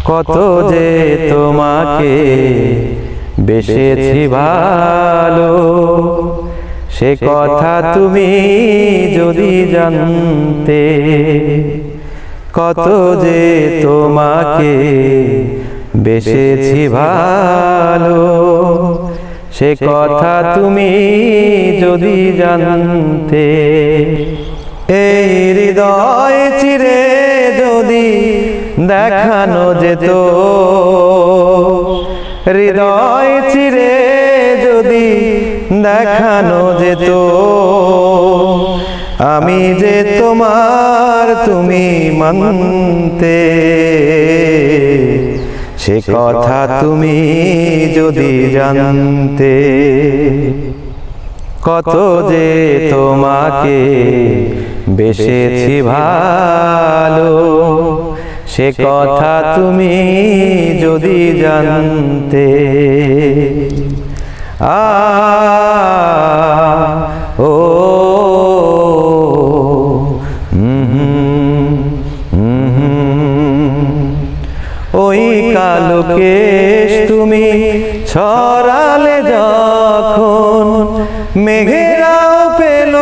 কত যে তোমাকে বেসেছি ভালো, সে কথা তুমি যদি জানতে। কত যে তোমাকে বেসেছি ভালো, সে কথা তুমি যদি জানতে। এই হৃদয় চিরে যদি দেখানো যেত, হৃদয় চিরে যদি দেখানো যেত, আমি যে তোমার তুমি মানতে। সে কথা তুমি যদি জানতে। কত যে তোমাকে বেসেছি ভালো, সে কথা তুমি যদি জানতে। ও ওই কালো কেশ তুমি ছড়ালে যখন, মেঘেরাও পেল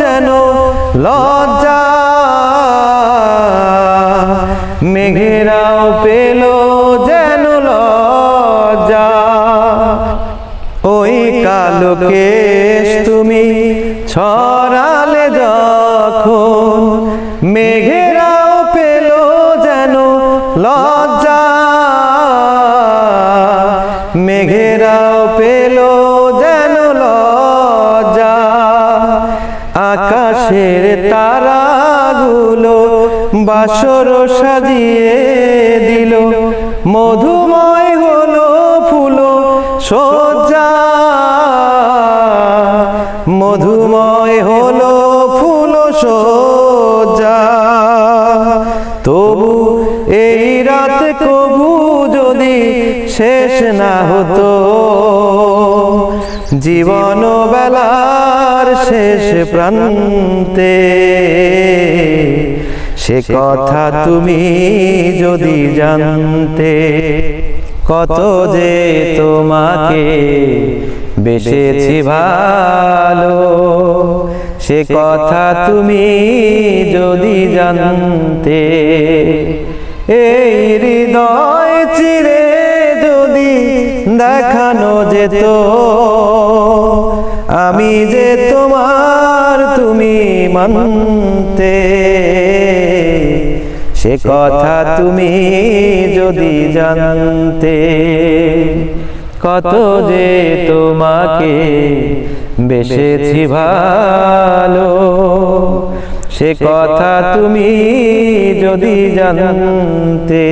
যেন লজ্জা, মেঘেরাও পেল যেন লজ্জা। ওই কালো কেশ তুমি ছড়ালে যখন, মেঘেরাও পেল যেন লজ্জা, মেঘেরাও পেল যেন লজ্জা। আকাশের তারাগুলো বাসর সাজিয়ে দিল, মধুময় হলো ফুল সজ্জা, মধুময় হলো ফুল সজ্জা। তবু এই রাত কবু যদি শেষ না হতো, জীবন বেলার শেষ প্রান্তে। সে কথা তুমি যদি জানতে। কত যে তোমাকে বেসেছি ভালো, সে কথা তুমি যদি জানতে। এই হৃদয় চিরে যদি দেখানো যেত, আমি যে তোমার তুমি মানতে। সে কথা তুমি যদি জানতে। কত যে তোমাকে বেসেছি ভালো, সে কথা তুমি যদি জানতে।